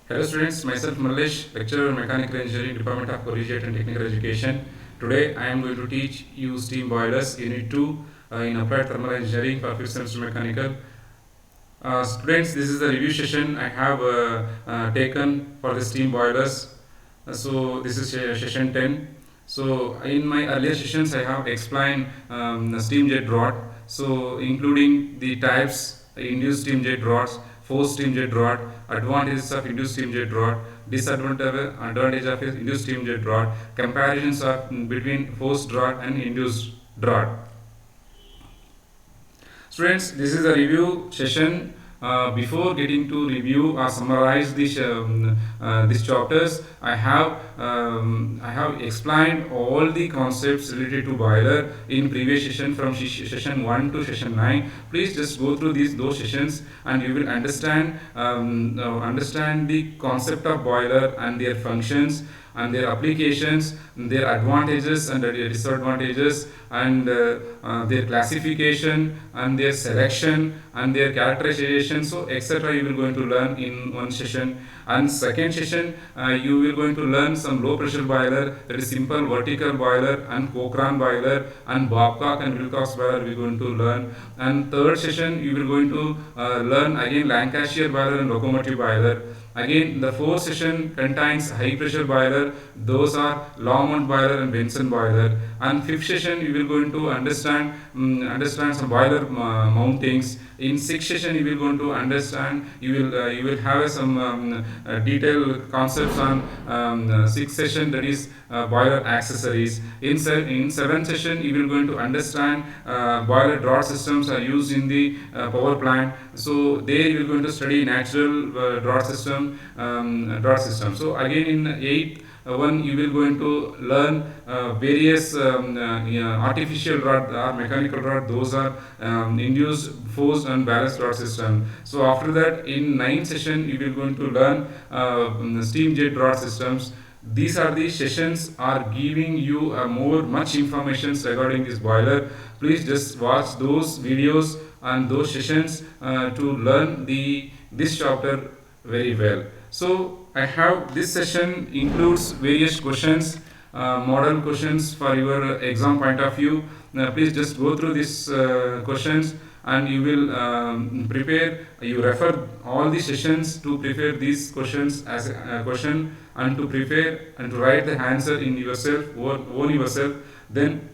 Hello students, myself Mallesh, lecturer in Mechanical Engineering, Department of Collegiate and Technical Education. Today I am going to teach you steam boilers Unit 2 in Applied Thermal Engineering for 5th semester Mechanical. Students, this is the review session I have taken for the steam boilers. So this is session 10. So in my earlier sessions I have explained the steam jet rod, so including the types, induced steam jet rods, forced steam jet rod, advantages of induced steam jet rod, disadvantage of induced steam jet rod, comparisons of between forced rod and induced rod. Students, this is a review session. Before getting to review or summarize these chapters, I have explained all the concepts related to boiler in previous session from session 1 to session 9. Please just go through those sessions and you will understand the concept of boiler and their functions and their applications, their advantages and their disadvantages, and their classification and their selection and their characterization, so etc. You will going to learn in one session. And second session you will going to learn some low pressure boiler, that is simple vertical boiler, and Cochrane boiler, and Babcock and Wilcox boiler we are going to learn. And third session you will going to learn again Lancashire boiler and locomotive boiler. Again, the fourth session contains high pressure boiler, those are Longmont boiler and Benson boiler. And fifth session you will going to understand some boiler mountings. In sixth session you will going to understand, you will have some detailed concepts on sixth session, that is boiler accessories. In seventh session you will going to understand boiler draft systems are used in the power plant. So there you will going to study natural draft system. So again in eighth one you will going to learn various artificial rod or mechanical rod, those are induced, forced and ballast rod system. So after that in ninth session you will going to learn steam jet rod systems. These are the sessions are giving you much information regarding this boiler. Please just watch those videos and those sessions to learn this chapter very well. So I have this session includes various questions, model questions for your exam point of view. Please just go through these questions and you will prepare, you refer all the sessions to prepare these questions as a question and to prepare and to write the answer in yourself, own yourself. Then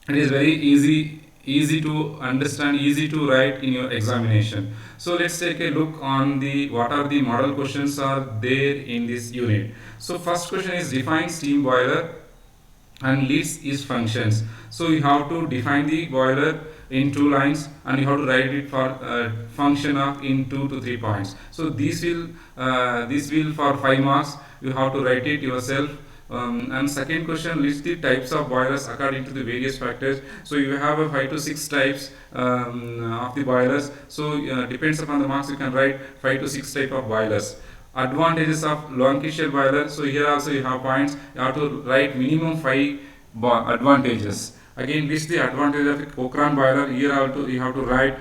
it is very easy to understand, easy to write in your examination. So let's take a look on the what are the model questions are there in this unit. So first question is define steam boiler and lists its functions. So you have to define the boiler in 2 lines and you have to write it for function of in 2 to 3 points. So this will for 5 marks, you have to write it yourself. And second question, list the types of boilers according to the various factors. So you have a 5 to 6 types of the boilers. So depends upon the marks, you can write 5 to 6 type of boilers. Advantages of Lancashire boiler. So here also you have points. You have to write minimum 5 advantages. Again, list the advantage of a Cochrane boiler. Here also you have to write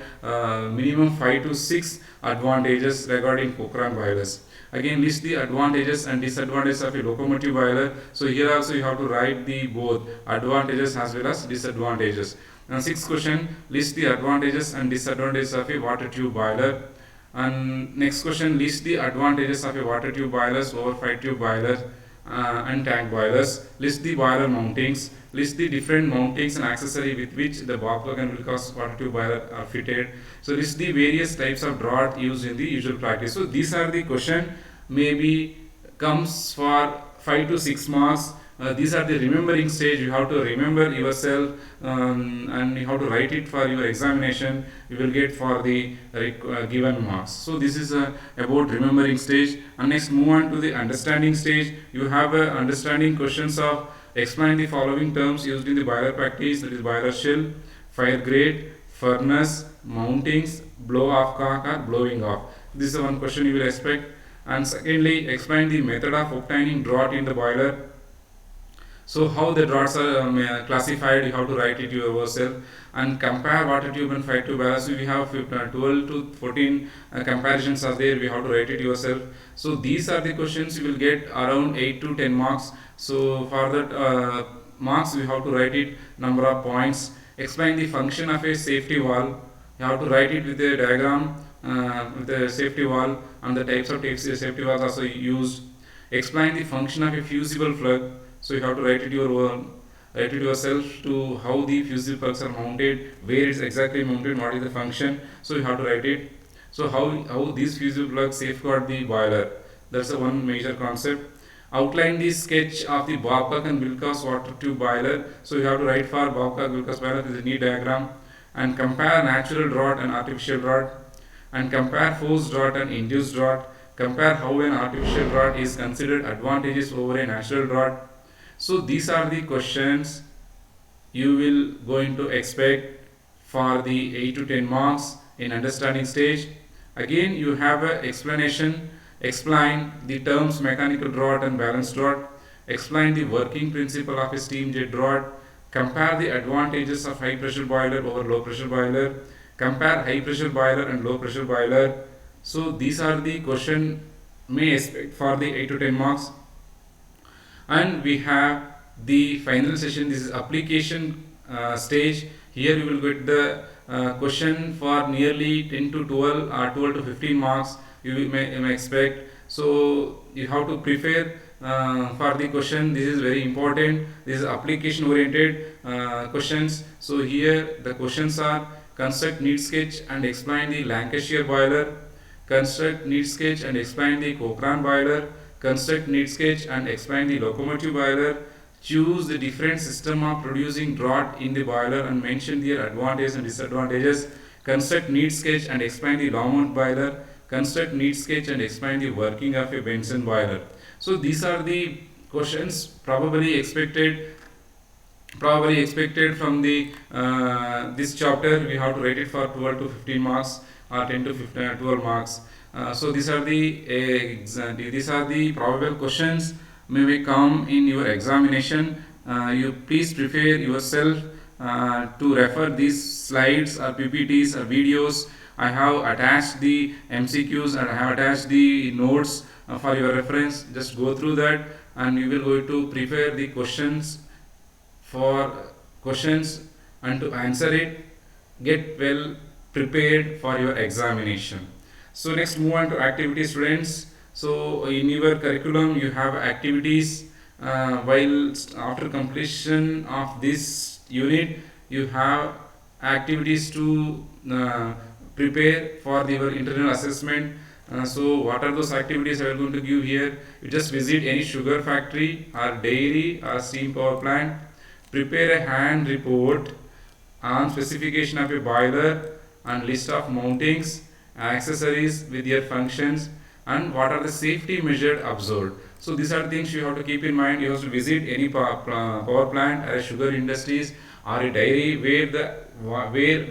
minimum 5 to 6 advantages regarding Cochrane boilers. Again, list the advantages and disadvantages of a locomotive boiler. So here also you have to write the both advantages as well as disadvantages. And sixth question, list the advantages and disadvantages of a water tube boiler. And next question, list the advantages of a water tube boilers over 5 tube boilers and tank boilers. List the boiler mountings. List the different mountings and accessory with which the Babcock and Wilcox water tube boiler are fitted. So list the various types of draught used in the usual practice. So these are the question maybe comes for 5 to 6 marks. These are the remembering stage. You have to remember yourself and you have to write it for your examination. You will get for the given marks. So this is about remembering stage. And next move on to the understanding stage. You have understanding questions of explain the following terms used in the boiler practice, that is boiler shell, fire grate, furnace, mountings, blow off cock or blowing off. This is one question you will expect. And secondly, explain the method of obtaining draught in the boiler. So how the rods are classified, you have to write it yourself and compare water tube and fire tube as we have 12 to 14 comparisons are there, we have to write it yourself. So these are the questions you will get around 8 to 10 marks. So for that marks we have to write it number of points. Explain the function of a safety valve, you have to write it with a diagram with a safety valve and the types of safety valves also used. Explain the function of a fusible plug, so you have to write it write it yourself to how the fusible plugs are mounted, where it's exactly mounted, what is the function, so you have to write it. So how these fusible plugs safeguard the boiler, that's the one major concept. Outline the sketch of the Babcock and Wilcox water tube boiler, so you have to write for Babcock Wilcox boiler, this is a neat diagram. And compare natural drought and artificial drought, and compare forced drought and induced drought. Compare how an artificial drought is considered advantageous over a natural drought. So these are the questions you will going to expect for the 8 to 10 marks in understanding stage. Again you have an explanation, explain the terms mechanical drought and balanced drought, explain the working principle of a steam jet drought, compare the advantages of high pressure boiler over low pressure boiler, compare high pressure boiler and low pressure boiler. So these are the question may expect for the 8 to 10 marks. And we have the final session, this is application stage. Here you will get the question for nearly 10 to 12 or 12 to 15 marks you may expect. So you have to prepare for the question, this is very important, this is application oriented questions. So here the questions are: construct neat sketch and explain the Lancashire boiler, construct neat sketch and explain the Cochrane boiler, construct neat sketch and explain the locomotive boiler, choose the different system of producing draught in the boiler and mention their advantages and disadvantages, construct neat sketch and explain the Longmont boiler, construct neat sketch and explain the working of a Benson boiler. So these are the questions probably expected from the this chapter. We have to write it for 12 to 15 marks or 10 to 15, 12 marks. So these are the probable questions may come in your examination. You please prepare yourself to refer these slides or PPTs or videos. I have attached the MCQs and I have attached the notes for your reference. Just go through that and you will go to prepare the questions and to answer it. Get well prepared for your examination. So next move on to activities, students. So in your curriculum you have activities. While after completion of this unit you have activities to prepare for your internal assessment. So what are those activities I am going to give here? You just visit any sugar factory or dairy or steam power plant, prepare a hand report on specification of a boiler and list of mountings, accessories with their functions, and what are the safety measures observed. So these are things you have to keep in mind. You have to visit any power plant or a sugar industries or a dairy where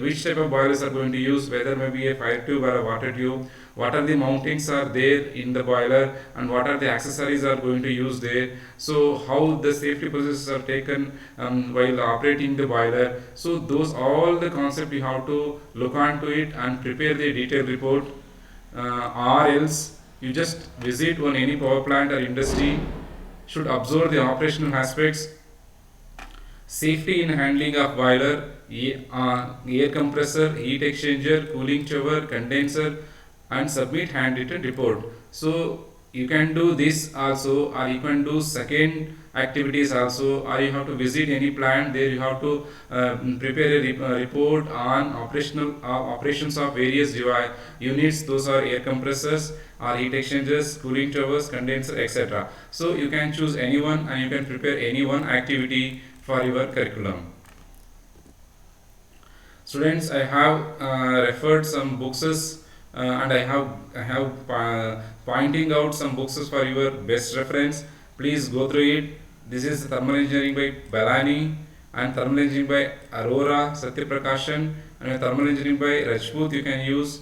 which type of boilers are going to use, whether maybe a fire tube or a water tube, what are the mountings are there in the boiler and what are the accessories are going to use there. So how the safety procedures are taken while operating the boiler. So those all the concept you have to look onto it and prepare the detailed report, or else you just visit on any power plant or industry, should observe the operational aspects, safety in handling of boiler, air compressor, heat exchanger, cooling tower, condenser, and submit handwritten report. So you can do this also, or you can do second activities also, or you have to visit any plant. There you have to prepare a report on operations of various units. Those are air compressors or heat exchangers, cooling towers, condenser, etc. So you can choose any one and you can prepare any one activity for your curriculum. Students, I have referred some books and I have pointing out some books for your best reference. Please go through it. This is Thermal Engineering by Balani and Thermal Engineering by Aurora Satyaprakashan, and Thermal Engineering by Rajput you can use.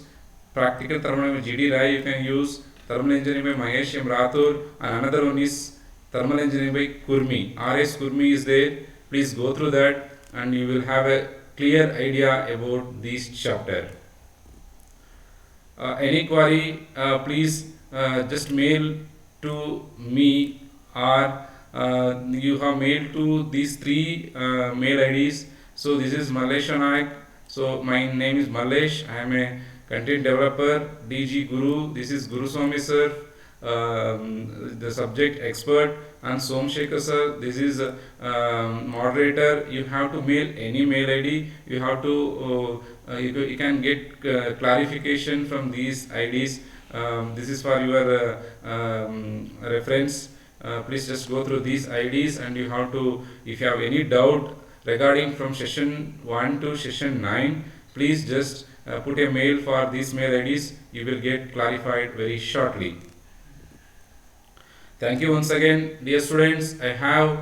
Practical Thermal Engineering by GD Rai you can use. Thermal Engineering by Mahesh M. Rathur, and another one is Thermal Engineering by Kurmi. R.S. Kurmi is there. Please go through that and you will have a clear idea about this chapter. Any query, please just mail to me, or you have mailed to these three mail IDs. So this is Mallesh Naik. So my name is Mallesh. I am a content developer. DG Guru. This is Guru Swami sir, the subject expert, and Somshekhar sir. This is moderator. You have to mail any mail ID. You have to you can get clarification from these IDs. This is for your reference. Please just go through these IDs, and you have to, if you have any doubt regarding from session 1 to session 9, please just put a mail for these mail IDs. You will get clarified very shortly. Thank you once again, dear students. I have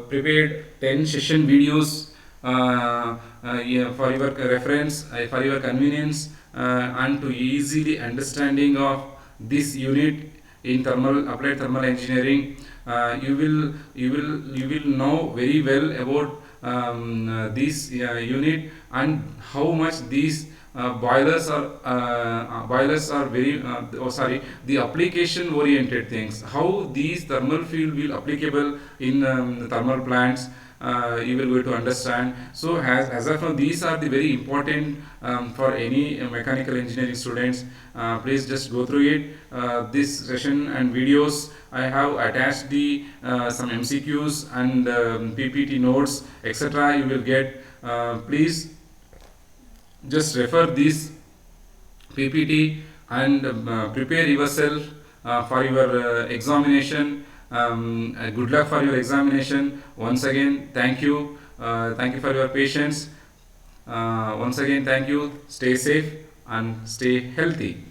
prepared 10 session videos yeah, for your reference, for your convenience, and to easily understanding of this unit in applied thermal engineering. You will know very well about this unit, and how much these boilers are very the application oriented things, how these thermal field will applicable in the thermal plants. You will go to understand. So as of now, these are the very important for any mechanical engineering students. Please just go through it. This session and videos, I have attached the some MCQs and PPT notes, etc. You will get. Please just refer this PPT and prepare yourself for your examination. Good luck for your examination. Once again, thank you. Thank you for your patience. Once again, thank you. Stay safe and stay healthy.